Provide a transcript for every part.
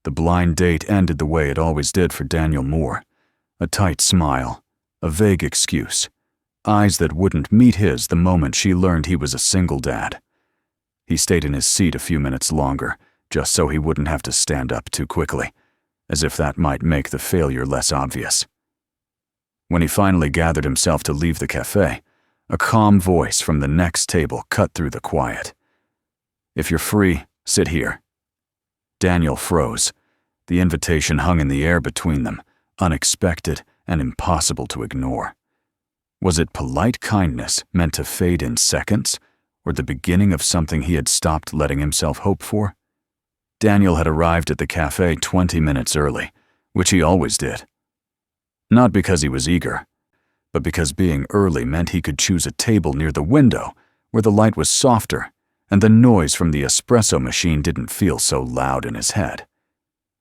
The blind date ended the way it always did for Daniel Moore. A tight smile, a vague excuse, eyes that wouldn't meet his the moment she learned he was a single dad. He stayed in his seat a few minutes longer, just so he wouldn't have to stand up too quickly, as if that might make the failure less obvious. When he finally gathered himself to leave the cafe, a calm voice from the next table cut through the quiet. "If you're free, sit here." Daniel froze. The invitation hung in the air between them, unexpected and impossible to ignore. Was it polite kindness meant to fade in seconds, or the beginning of something he had stopped letting himself hope for? Daniel had arrived at the cafe 20 minutes early, which he always did. Not because he was eager, but because being early meant he could choose a table near the window where the light was softer and the noise from the espresso machine didn't feel so loud in his head.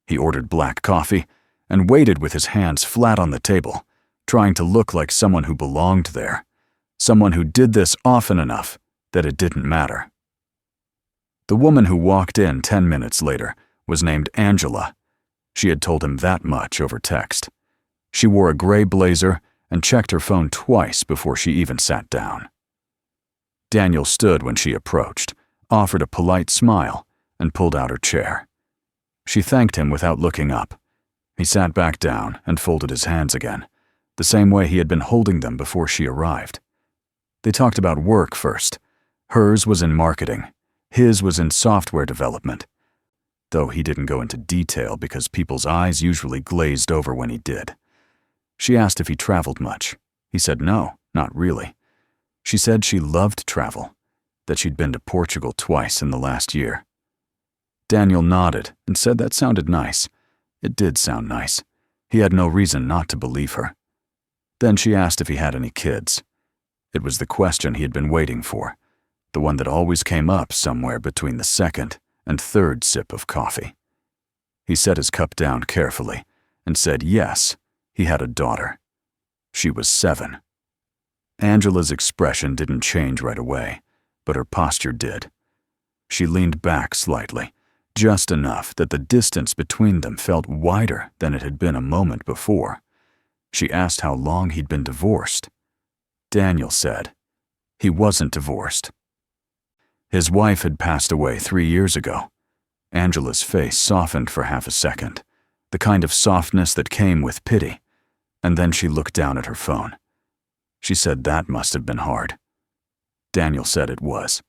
He ordered black coffee and waited with his hands flat on the table, trying to look like someone who belonged there, someone who did this often enough that it didn't matter. The woman who walked in 10 minutes later was named Angela. She had told him that much over text. She wore a gray blazer and checked her phone twice before she even sat down. Daniel stood when she approached, offered a polite smile, and pulled out her chair. She thanked him without looking up. He sat back down and folded his hands again, the same way he had been holding them before she arrived. They talked about work first. Hers was in marketing. His was in software development, though he didn't go into detail because people's eyes usually glazed over when he did. She asked if he traveled much. He said no, not really. She said she loved travel, that she'd been to Portugal twice in the last year. Daniel nodded and said that sounded nice. It did sound nice. He had no reason not to believe her. Then she asked if he had any kids. It was the question he had been waiting for, the one that always came up somewhere between the second and third sip of coffee. He set his cup down carefully and said yes, he had a daughter. She was 7. Angela's expression didn't change right away, but her posture did. She leaned back slightly, just enough that the distance between them felt wider than it had been a moment before. She asked how long he'd been divorced. Daniel said he wasn't divorced. His wife had passed away 3 years ago. Angela's face softened for half a second, the kind of softness that came with pity, and then she looked down at her phone. She said that must have been hard. Daniel said it was.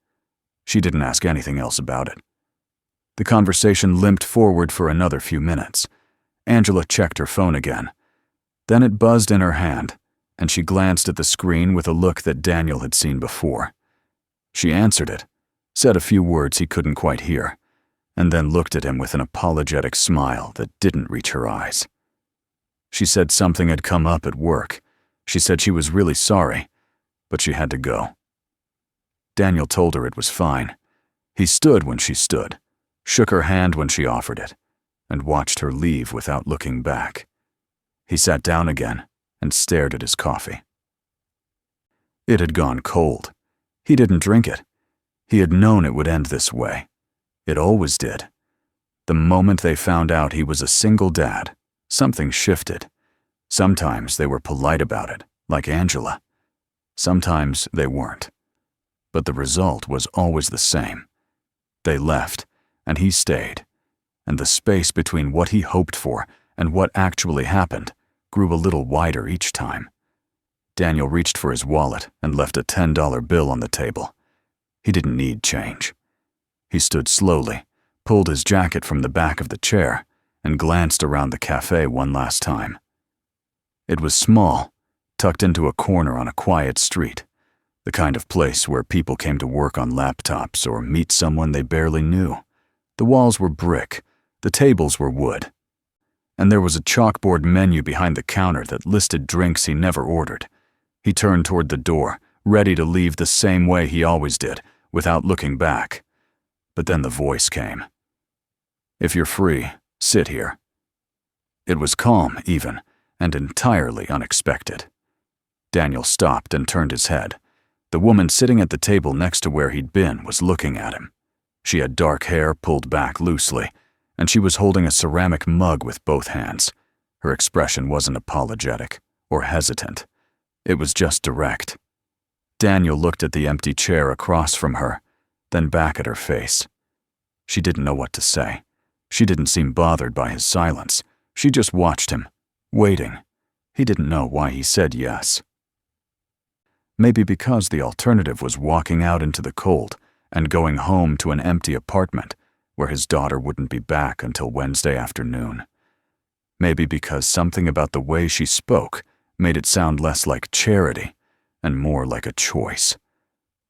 She didn't ask anything else about it. The conversation limped forward for another few minutes. Angela checked her phone again. Then it buzzed in her hand, and she glanced at the screen with a look that Daniel had seen before. She answered it, said a few words he couldn't quite hear, and then looked at him with an apologetic smile that didn't reach her eyes. She said something had come up at work. She said she was really sorry, but she had to go. Daniel told her it was fine. He stood when she stood, shook her hand when she offered it, and watched her leave without looking back. He sat down again and stared at his coffee. It had gone cold. He didn't drink it. He had known it would end this way. It always did. The moment they found out he was a single dad, something shifted. Sometimes they were polite about it, like Angela. Sometimes they weren't. But the result was always the same. They left, and he stayed, and the space between what he hoped for and what actually happened grew a little wider each time. Daniel reached for his wallet and left a $10 bill on the table. He didn't need change. He stood slowly, pulled his jacket from the back of the chair, and glanced around the cafe one last time. It was small, tucked into a corner on a quiet street, the kind of place where people came to work on laptops or meet someone they barely knew. The walls were brick, the tables were wood, and there was a chalkboard menu behind the counter that listed drinks he never ordered. He turned toward the door, ready to leave the same way he always did, without looking back. But then the voice came. "If you're free, sit here." It was calm, even, and entirely unexpected. Daniel stopped and turned his head. The woman sitting at the table next to where he'd been was looking at him. She had dark hair pulled back loosely, and she was holding a ceramic mug with both hands. Her expression wasn't apologetic or hesitant. It was just direct. Daniel looked at the empty chair across from her, then back at her face. She didn't know what to say. She didn't seem bothered by his silence. She just watched him, waiting. He didn't know why he said yes. Maybe because the alternative was walking out into the cold and going home to an empty apartment where his daughter wouldn't be back until Wednesday afternoon. Maybe because something about the way she spoke made it sound less like charity and more like a choice.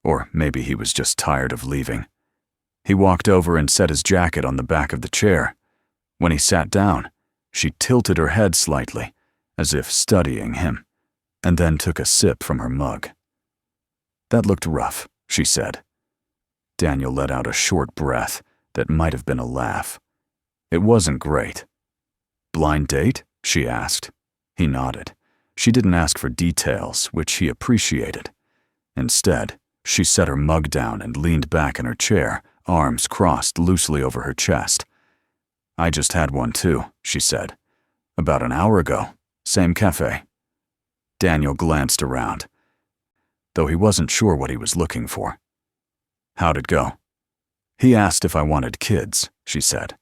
Or maybe he was just tired of leaving. He walked over and set his jacket on the back of the chair. When he sat down, she tilted her head slightly, as if studying him, and then took a sip from her mug. "That looked rough," she said. Daniel let out a short breath that might have been a laugh. "It wasn't great." "Blind date?" she asked. He nodded. She didn't ask for details, which he appreciated. Instead, she set her mug down and leaned back in her chair, arms crossed loosely over her chest. "I just had one too," she said. "About an hour ago. Same café." Daniel glanced around, though he wasn't sure what he was looking for. "How'd it go?" "He asked if I wanted kids," she said.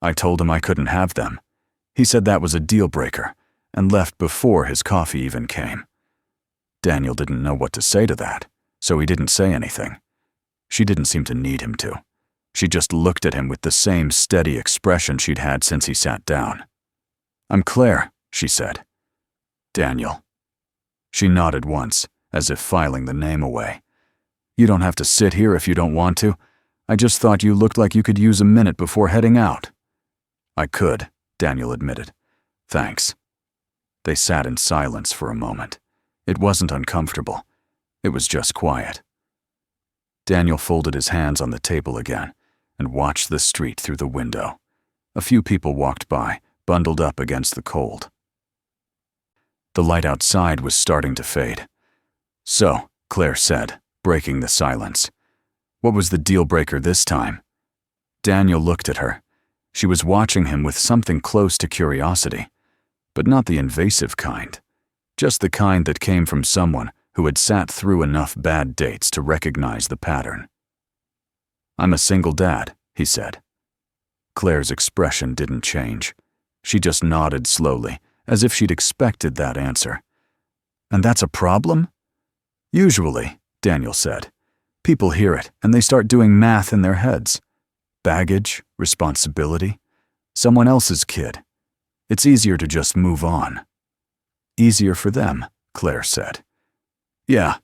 "I told him I couldn't have them. He said that was a deal breaker, and left before his coffee even came." Daniel didn't know what to say to that, so he didn't say anything. She didn't seem to need him to. She just looked at him with the same steady expression she'd had since he sat down. "I'm Claire," she said. "Daniel." She nodded once, as if filing the name away. "You don't have to sit here if you don't want to. I just thought you looked like you could use a minute before heading out." "I could," Daniel admitted. "Thanks." They sat in silence for a moment. It wasn't uncomfortable. It was just quiet. Daniel folded his hands on the table again and watched the street through the window. A few people walked by, bundled up against the cold. The light outside was starting to fade. "So," Claire said, breaking the silence, "what was the deal breaker this time?" Daniel looked at her. She was watching him with something close to curiosity, but not the invasive kind, just the kind that came from someone who had sat through enough bad dates to recognize the pattern. "I'm a single dad," he said. Claire's expression didn't change. She just nodded slowly, as if she'd expected that answer. "And that's a problem?" "Usually," Daniel said. "People hear it, and they start doing math in their heads. Baggage, responsibility, someone else's kid. It's easier to just move on." "Easier for them," Claire said. "Yeah."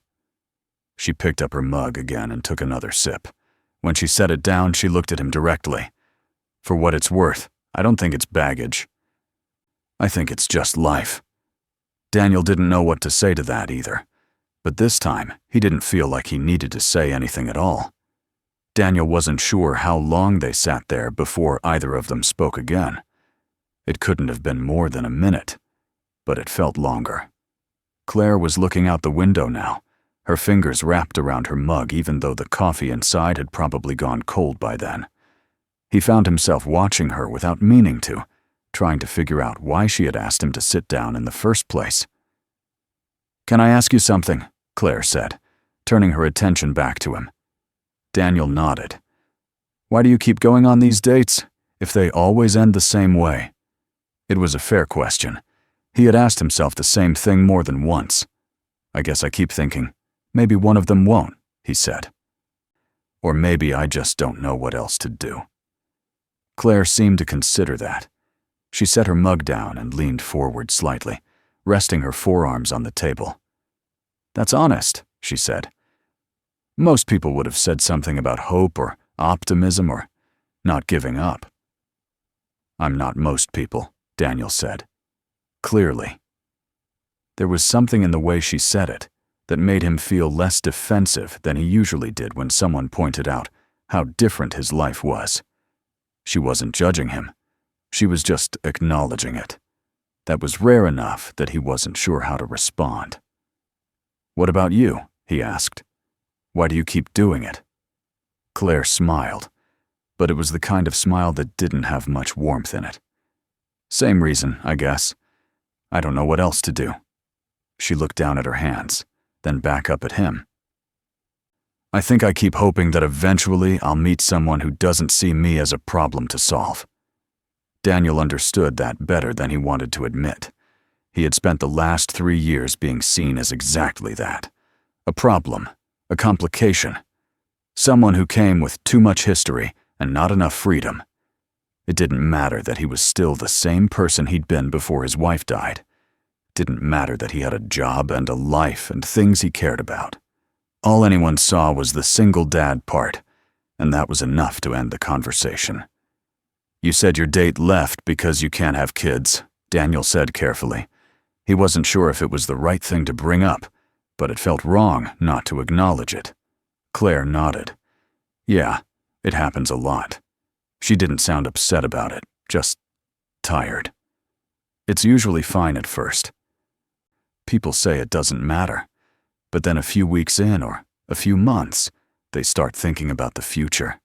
She picked up her mug again and took another sip. When she set it down, she looked at him directly. "For what it's worth, I don't think it's baggage. I think it's just life." Daniel didn't know what to say to that either, but this time he didn't feel like he needed to say anything at all. Daniel wasn't sure how long they sat there before either of them spoke again. It couldn't have been more than a minute, but it felt longer. Claire was looking out the window now, her fingers wrapped around her mug even though the coffee inside had probably gone cold by then. He found himself watching her without meaning to, trying to figure out why she had asked him to sit down in the first place. "Can I ask you something?" Claire said, turning her attention back to him. Daniel nodded. "Why do you keep going on these dates, if they always end the same way?" It was a fair question. He had asked himself the same thing more than once. "I guess I keep thinking, maybe one of them won't," he said. "Or maybe I just don't know what else to do." Claire seemed to consider that. She set her mug down and leaned forward slightly, resting her forearms on the table. "That's honest," she said. "Most people would have said something about hope or optimism or not giving up." "I'm not most people," Daniel said. Clearly. There was something in the way she said it that made him feel less defensive than he usually did when someone pointed out how different his life was. She wasn't judging him. She was just acknowledging it. That was rare enough that he wasn't sure how to respond. "What about you?" he asked. "Why do you keep doing it?" Claire smiled, but it was the kind of smile that didn't have much warmth in it. Same reason, I guess. I don't know what else to do. She looked down at her hands, then back up at him. I think I keep hoping that eventually I'll meet someone who doesn't see me as a problem to solve. Daniel understood that better than he wanted to admit. He had spent the last 3 years being seen as exactly that. A problem, a complication. Someone who came with too much history and not enough freedom. It didn't matter that he was still the same person he'd been before his wife died. It didn't matter that he had a job and a life and things he cared about. All anyone saw was the single dad part, and that was enough to end the conversation. You said your date left because you can't have kids, Daniel said carefully. He wasn't sure if it was the right thing to bring up, but it felt wrong not to acknowledge it. Claire nodded. Yeah, it happens a lot. She didn't sound upset about it, just tired. It's usually fine at first. People say it doesn't matter, but then a few weeks in or a few months, they start thinking about the future,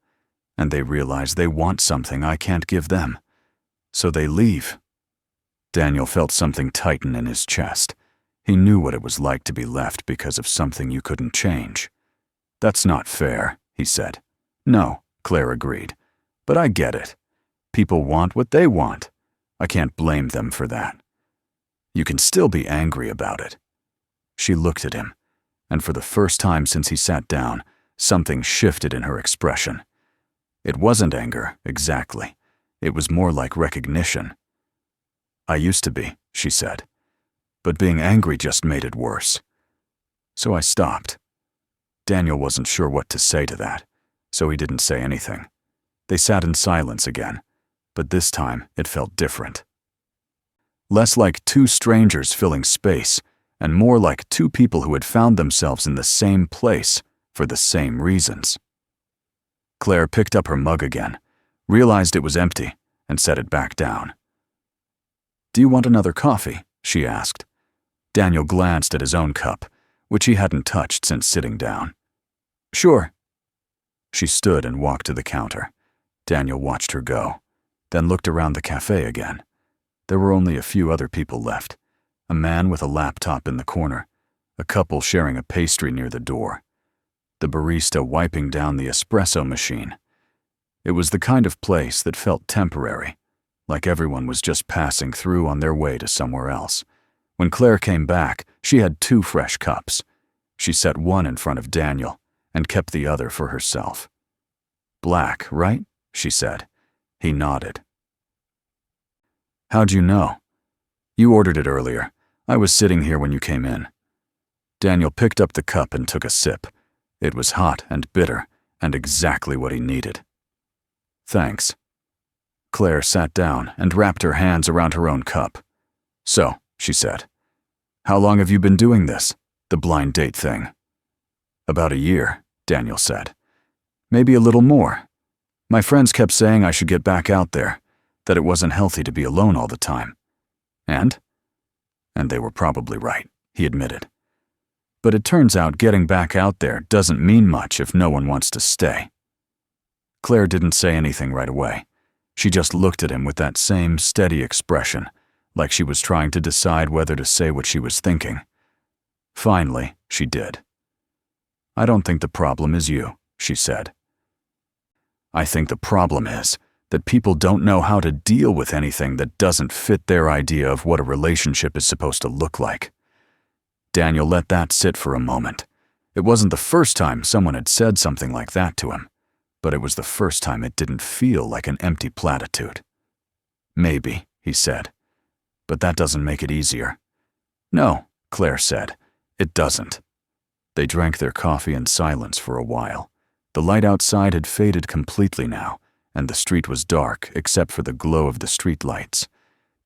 and they realize they want something I can't give them. So they leave. Daniel felt something tighten in his chest. He knew what it was like to be left because of something you couldn't change. That's not fair, he said. No, Claire agreed. But I get it. People want what they want. I can't blame them for that. You can still be angry about it. She looked at him, and for the first time since he sat down, something shifted in her expression. It wasn't anger, exactly. It was more like recognition. I used to be, she said, but being angry just made it worse. So I stopped. Daniel wasn't sure what to say to that, so he didn't say anything. They sat in silence again, but this time it felt different. Less like two strangers filling space, and more like two people who had found themselves in the same place for the same reasons. Claire picked up her mug again, realized it was empty, and set it back down. Do you want another coffee? She asked. Daniel glanced at his own cup, which he hadn't touched since sitting down. Sure. She stood and walked to the counter. Daniel watched her go, then looked around the cafe again. There were only a few other people left. A man with a laptop in the corner, a couple sharing a pastry near the door, the barista wiping down the espresso machine. It was the kind of place that felt temporary, like everyone was just passing through on their way to somewhere else. When Claire came back, she had 2 fresh cups. She set one in front of Daniel and kept the other for herself. Black, right? She said. He nodded. How'd you know? You ordered it earlier. I was sitting here when you came in. Daniel picked up the cup and took a sip. It was hot and bitter, and exactly what he needed. Thanks. Claire sat down and wrapped her hands around her own cup. So, she said, how long have you been doing this, the blind date thing? About a year, Daniel said. Maybe a little more. My friends kept saying I should get back out there, that it wasn't healthy to be alone all the time. And they were probably right, he admitted. But it turns out getting back out there doesn't mean much if no one wants to stay. Claire didn't say anything right away. She just looked at him with that same steady expression, like she was trying to decide whether to say what she was thinking. Finally, she did. I don't think the problem is you, she said. I think the problem is that people don't know how to deal with anything that doesn't fit their idea of what a relationship is supposed to look like. Daniel let that sit for a moment. It wasn't the first time someone had said something like that to him, but it was the first time it didn't feel like an empty platitude. Maybe, he said, but that doesn't make it easier. No, Claire said, it doesn't. They drank their coffee in silence for a while. The light outside had faded completely now, and the street was dark except for the glow of the street lights.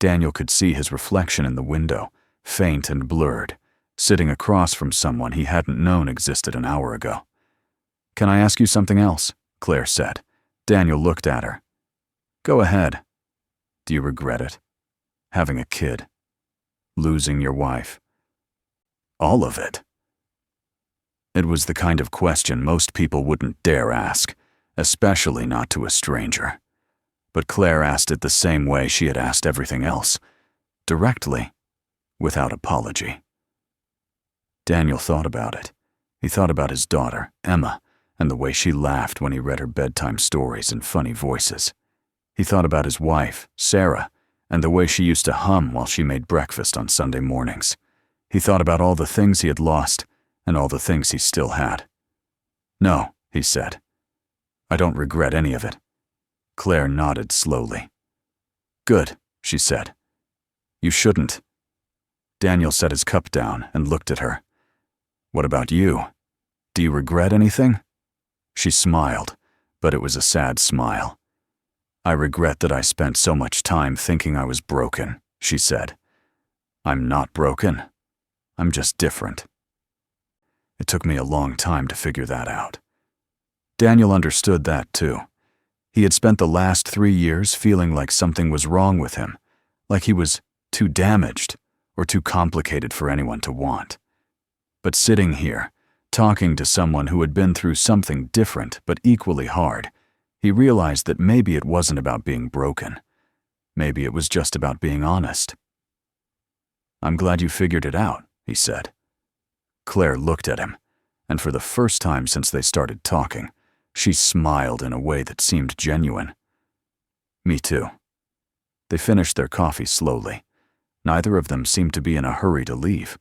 Daniel could see his reflection in the window, faint and blurred, sitting across from someone he hadn't known existed an hour ago. Can I ask you something else? Claire said. Daniel looked at her. Go ahead. Do you regret it? Having a kid? Losing your wife? All of it. It was the kind of question most people wouldn't dare ask, especially not to a stranger. But Claire asked it the same way she had asked everything else, directly, without apology. Daniel thought about it. He thought about his daughter, Emma, and the way she laughed when he read her bedtime stories in funny voices. He thought about his wife, Sarah, and the way she used to hum while she made breakfast on Sunday mornings. He thought about all the things he had lost and all the things he still had. "No," he said. "I don't regret any of it." Claire nodded slowly. "Good," she said. "You shouldn't." Daniel set his cup down and looked at her. "What about you? Do you regret anything?" She smiled, but it was a sad smile. "I regret that I spent so much time thinking I was broken," she said. "I'm not broken. I'm just different." It took me a long time to figure that out. Daniel understood that too. He had spent the last 3 years feeling like something was wrong with him, like he was too damaged or too complicated for anyone to want. But sitting here, talking to someone who had been through something different but equally hard, he realized that maybe it wasn't about being broken. Maybe it was just about being honest. "I'm glad you figured it out," he said. Claire looked at him, and for the first time since they started talking, she smiled in a way that seemed genuine. "Me too." They finished their coffee slowly. Neither of them seemed to be in a hurry to leave.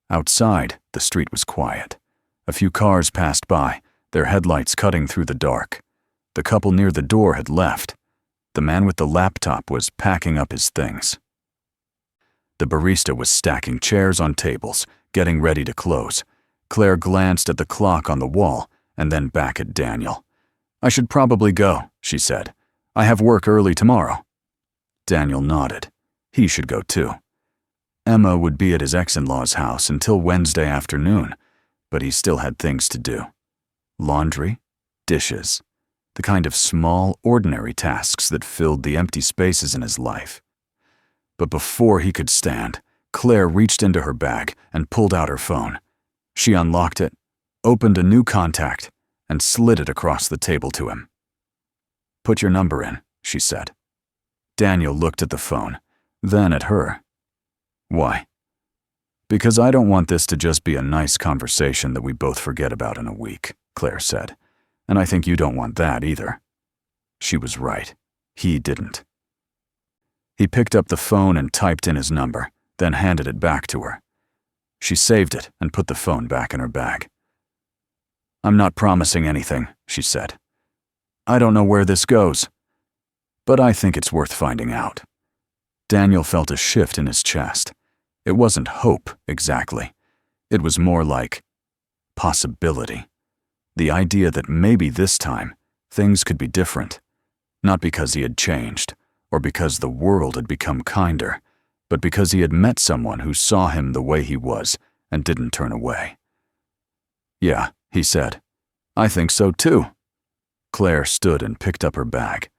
Outside, the street was quiet. A few cars passed by, their headlights cutting through the dark. The couple near the door had left. The man with the laptop was packing up his things. The barista was stacking chairs on tables, getting ready to close. Claire glanced at the clock on the wall and then back at Daniel. "I should probably go," she said. "I have work early tomorrow." Daniel nodded. He should go too. Emma would be at his ex-in-law's house until Wednesday afternoon, but he still had things to do. Laundry, dishes, the kind of small, ordinary tasks that filled the empty spaces in his life. But before he could stand, Claire reached into her bag and pulled out her phone. She unlocked it, opened a new contact, and slid it across the table to him. "Put your number in," she said. Daniel looked at the phone, then at her. "Why?" "Because I don't want this to just be a nice conversation that we both forget about in a week," Claire said. "And I think you don't want that either." She was right. He didn't. He picked up the phone and typed in his number, then handed it back to her. She saved it and put the phone back in her bag. "I'm not promising anything," she said. "I don't know where this goes, but I think it's worth finding out." Daniel felt a shift in his chest. It wasn't hope, exactly. It was more like possibility. The idea that maybe this time, things could be different. Not because he had changed, or because the world had become kinder, but because he had met someone who saw him the way he was and didn't turn away. "Yeah," he said. "I think so too." Claire stood and picked up her bag.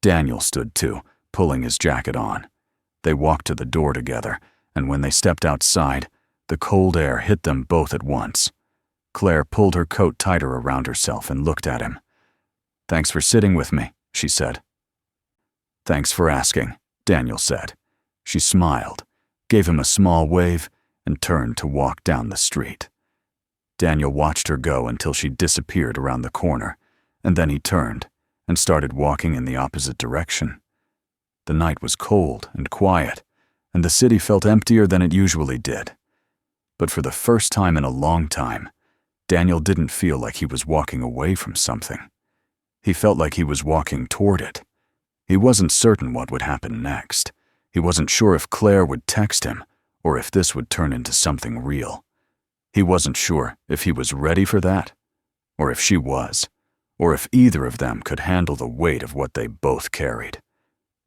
Daniel stood too, pulling his jacket on. They walked to the door together, and when they stepped outside, the cold air hit them both at once. Claire pulled her coat tighter around herself and looked at him. "Thanks for sitting with me," she said. "Thanks for asking," Daniel said. She smiled, gave him a small wave, and turned to walk down the street. Daniel watched her go until she disappeared around the corner, and then he turned and started walking in the opposite direction. The night was cold and quiet, and the city felt emptier than it usually did. But for the first time in a long time, Daniel didn't feel like he was walking away from something. He felt like he was walking toward it. He wasn't certain what would happen next. He wasn't sure if Claire would text him or if this would turn into something real. He wasn't sure if he was ready for that, or if she was, or if either of them could handle the weight of what they both carried.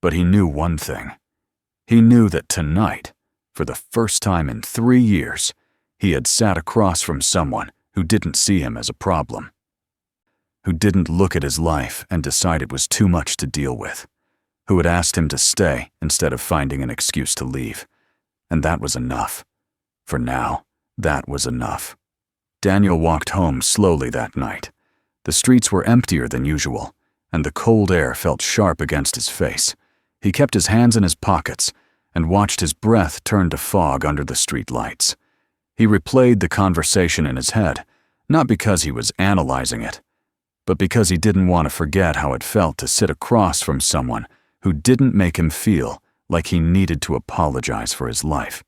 But he knew one thing. He knew that tonight, for the first time in 3 years, he had sat across from someone who didn't see him as a problem, who didn't look at his life and decide it was too much to deal with, who had asked him to stay instead of finding an excuse to leave. And that was enough. For now, that was enough. Daniel walked home slowly that night. The streets were emptier than usual, and the cold air felt sharp against his face. He kept his hands in his pockets and watched his breath turn to fog under the street lights. He replayed the conversation in his head, not because he was analyzing it, but because he didn't want to forget how it felt to sit across from someone who didn't make him feel like he needed to apologize for his life.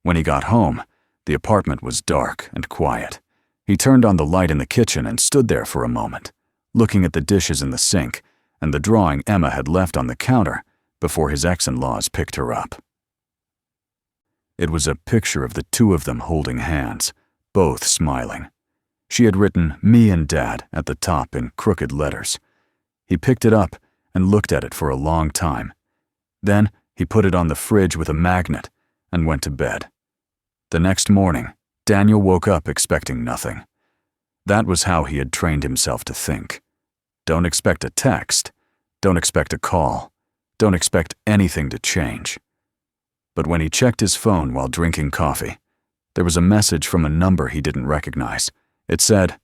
When he got home, the apartment was dark and quiet. He turned on the light in the kitchen and stood there for a moment, looking at the dishes in the sink and the drawing Emma had left on the counter before his ex-in-laws picked her up. It was a picture of the two of them holding hands, both smiling. She had written "Me and Dad" at the top in crooked letters. He picked it up and looked at it for a long time. Then he put it on the fridge with a magnet and went to bed. The next morning, Daniel woke up expecting nothing. That was how he had trained himself to think. Don't expect a text. Don't expect a call. Don't expect anything to change. But when he checked his phone while drinking coffee, there was a message from a number he didn't recognize. It said,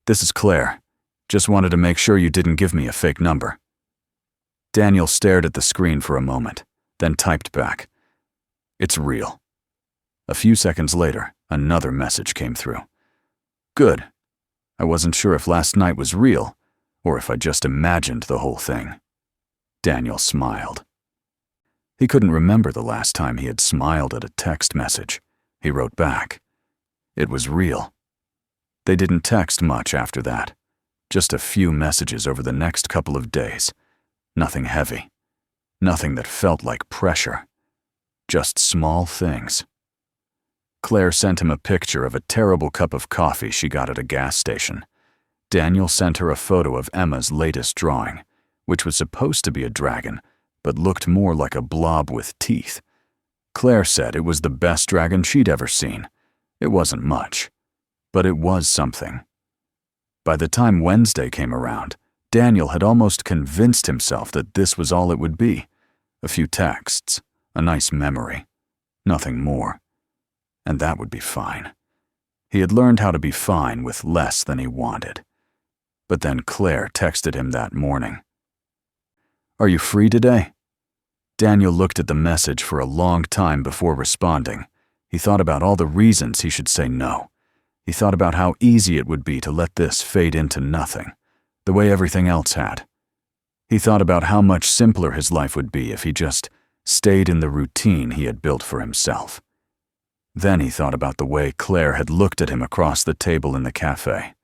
"This is Claire. Just wanted to make sure you didn't give me a fake number." Daniel stared at the screen for a moment, then typed back, "It's real." A few seconds later, another message came through. "Good. I wasn't sure if last night was real, or if I just imagined the whole thing." Daniel smiled. He couldn't remember the last time he had smiled at a text message. He wrote back. It was real. They didn't text much after that. Just a few messages over the next couple of days. Nothing heavy. Nothing that felt like pressure. Just small things. Claire sent him a picture of a terrible cup of coffee she got at a gas station. Daniel sent her a photo of Emma's latest drawing, which was supposed to be a dragon, but looked more like a blob with teeth. Claire said it was the best dragon she'd ever seen. It wasn't much, but it was something. By the time Wednesday came around, Daniel had almost convinced himself that this was all it would be. A few texts, a nice memory, nothing more. And that would be fine. He had learned how to be fine with less than he wanted. But then Claire texted him that morning. "Are you free today?" Daniel looked at the message for a long time before responding. He thought about all the reasons he should say no. He thought about how easy it would be to let this fade into nothing, the way everything else had. He thought about how much simpler his life would be if he just stayed in the routine he had built for himself. Then he thought about the way Claire had looked at him across the table in the café.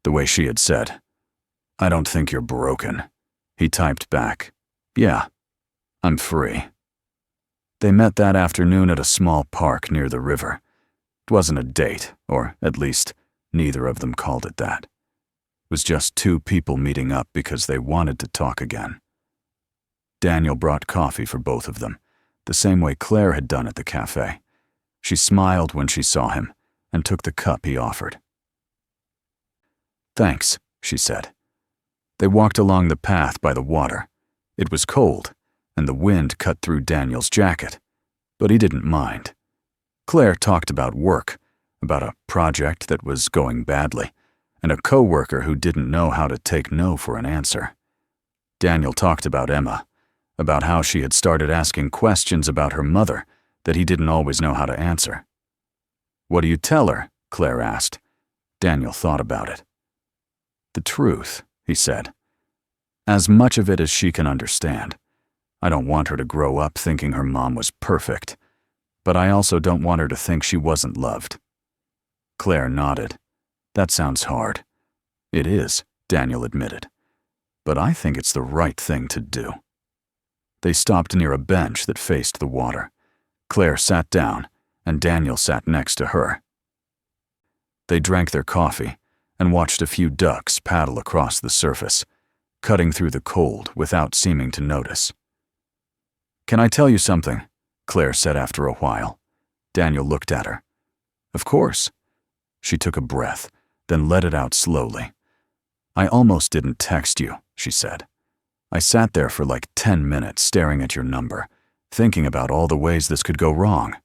The way she had said, "I don't think you're broken." He typed back, "Yeah, I'm free." They met that afternoon at a small park near the river. It wasn't a date, or at least neither of them called it that. It was just two people meeting up because they wanted to talk again. Daniel brought coffee for both of them, the same way Claire had done at the café. She smiled when she saw him and took the cup he offered. "Thanks," she said. They walked along the path by the water. It was cold, and the wind cut through Daniel's jacket, but he didn't mind. Claire talked about work, about a project that was going badly, and a coworker who didn't know how to take no for an answer. Daniel talked about Emma, about how she had started asking questions about her mother that he didn't always know how to answer. "What do you tell her?" Claire asked. Daniel thought about it. "The truth," he said. "As much of it as she can understand. I don't want her to grow up thinking her mom was perfect, but I also don't want her to think she wasn't loved." Claire nodded. "That sounds hard." "It is," Daniel admitted. "But I think it's the right thing to do." They stopped near a bench that faced the water. Claire sat down, and Daniel sat next to her. They drank their coffee and watched a few ducks paddle across the surface, cutting through the cold without seeming to notice. "Can I tell you something?" Claire said after a while. Daniel looked at her. "Of course." She took a breath, then let it out slowly. "I almost didn't text you," she said. "I sat there for like 10 minutes staring at your number, thinking about all the ways this could go wrong."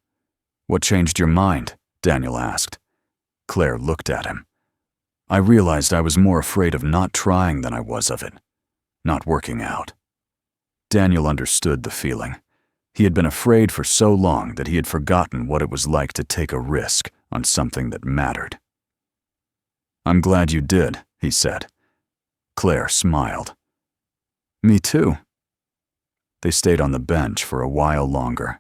"What changed your mind?" Daniel asked. Claire looked at him. I realized I was more afraid of not trying than I was of it not working out. Daniel understood the feeling. He had been afraid for so long that he had forgotten what it was like to take a risk on something that mattered. "I'm glad you did," he said. Claire smiled. "Me too." They stayed on the bench for a while longer,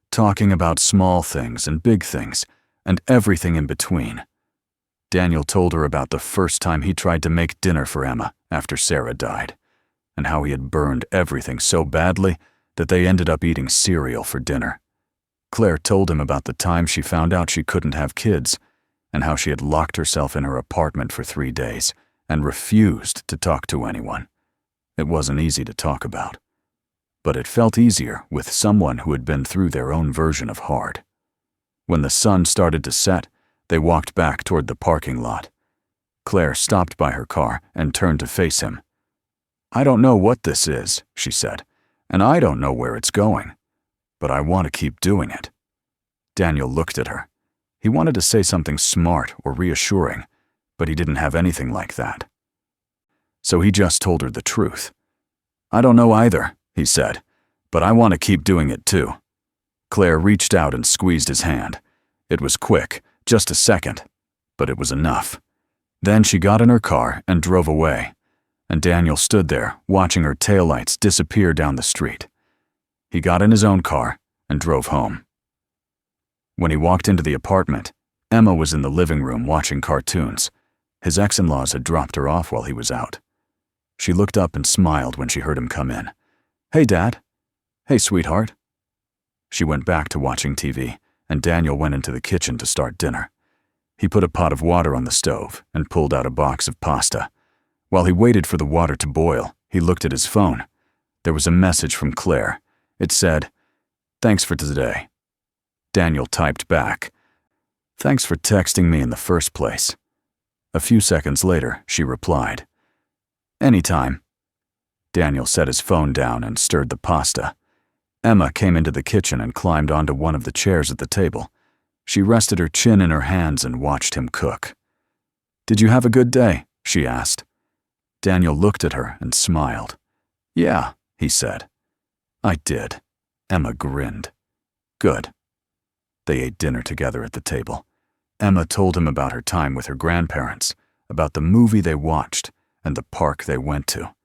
talking about small things and big things, and everything in between. Daniel told her about the first time he tried to make dinner for Emma after Sarah died, and how he had burned everything so badly that they ended up eating cereal for dinner. Claire told him about the time she found out she couldn't have kids, and how she had locked herself in her apartment for 3 days and refused to talk to anyone. It wasn't easy to talk about, but it felt easier with someone who had been through their own version of hard. When the sun started to set, they walked back toward the parking lot. Claire stopped by her car and turned to face him. "I don't know what this is," she said, "and I don't know where it's going, but I want to keep doing it." Daniel looked at her. He wanted to say something smart or reassuring, but he didn't have anything like that. So he just told her the truth. "I don't know either," he said, "but I want to keep doing it too." Claire reached out and squeezed his hand. It was quick, just a second, but it was enough. Then she got in her car and drove away, and Daniel stood there watching her taillights disappear down the street. He got in his own car and drove home. When he walked into the apartment, Emma was in the living room watching cartoons. His ex-in-laws had dropped her off while he was out. She looked up and smiled when she heard him come in. "Hey, Dad." "Hey, sweetheart." She went back to watching TV, and Daniel went into the kitchen to start dinner. He put a pot of water on the stove and pulled out a box of pasta. While he waited for the water to boil, he looked at his phone. There was a message from Claire. It said, "Thanks for today." Daniel typed back, "Thanks for texting me in the first place." A few seconds later, she replied, "Anytime." Daniel set his phone down and stirred the pasta. Emma came into the kitchen and climbed onto one of the chairs at the table. She rested her chin in her hands and watched him cook. "Did you have a good day?" she asked. Daniel looked at her and smiled. "Yeah," he said. "I did." Emma grinned. "Good." They ate dinner together at the table. Emma told him about her time with her grandparents, about the movie they watched, and the park they went to.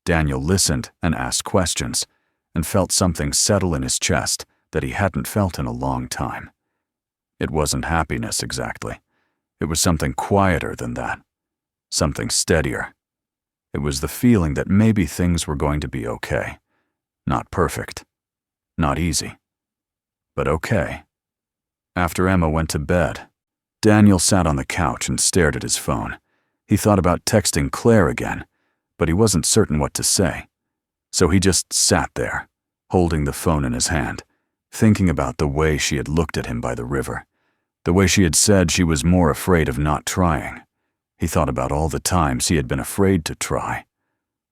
Daniel listened and asked questions, and felt something settle in his chest that he hadn't felt in a long time. It wasn't happiness exactly. It was something quieter than that, something steadier. It was the feeling that maybe things were going to be okay. Not perfect, not easy, but okay. After Emma went to bed, Daniel sat on the couch and stared at his phone. He thought about texting Claire again, but he wasn't certain what to say. So he just sat there, holding the phone in his hand, thinking about the way she had looked at him by the river, the way she had said she was more afraid of not trying. He thought about all the times he had been afraid to try,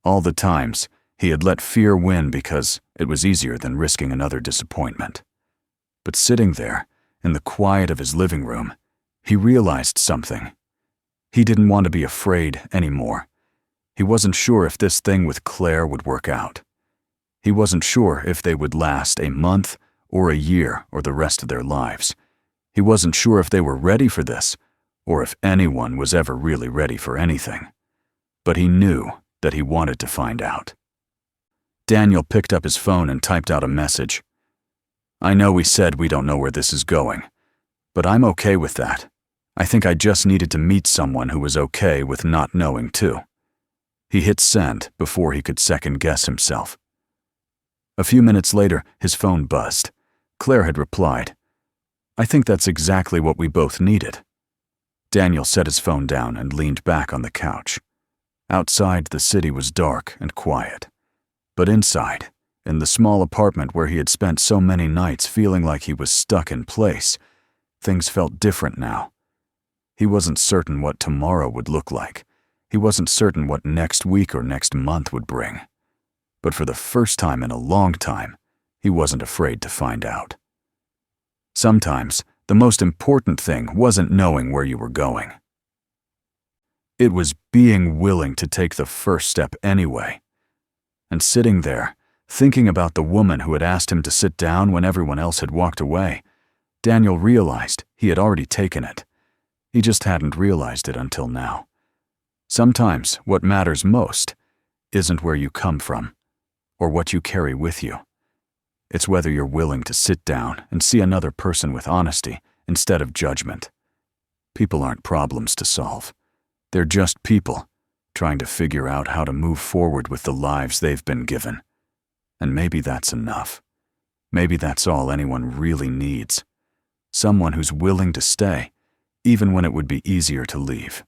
all the times he had let fear win because it was easier than risking another disappointment. But sitting there, in the quiet of his living room, he realized something. He didn't want to be afraid anymore. He wasn't sure if this thing with Claire would work out. He wasn't sure if they would last a month or a year or the rest of their lives. He wasn't sure if they were ready for this or if anyone was ever really ready for anything. But he knew that he wanted to find out. Daniel picked up his phone and typed out a message. "I know we said we don't know where this is going, but I'm okay with that. I think I just needed to meet someone who was okay with not knowing too." He hit send before he could second-guess himself. A few minutes later, his phone buzzed. Claire had replied, "I think that's exactly what we both needed." Daniel set his phone down and leaned back on the couch. Outside, the city was dark and quiet. But inside, in the small apartment where he had spent so many nights feeling like he was stuck in place, things felt different now. He wasn't certain what tomorrow would look like. He wasn't certain what next week or next month would bring. But for the first time in a long time, he wasn't afraid to find out. Sometimes, the most important thing wasn't knowing where you were going. It was being willing to take the first step anyway. And sitting there, thinking about the woman who had asked him to sit down when everyone else had walked away, Daniel realized he had already taken it. He just hadn't realized it until now. Sometimes what matters most isn't where you come from or what you carry with you. It's whether you're willing to sit down and see another person with honesty instead of judgment. People aren't problems to solve. They're just people trying to figure out how to move forward with the lives they've been given. And maybe that's enough. Maybe that's all anyone really needs. Someone who's willing to stay, even when it would be easier to leave.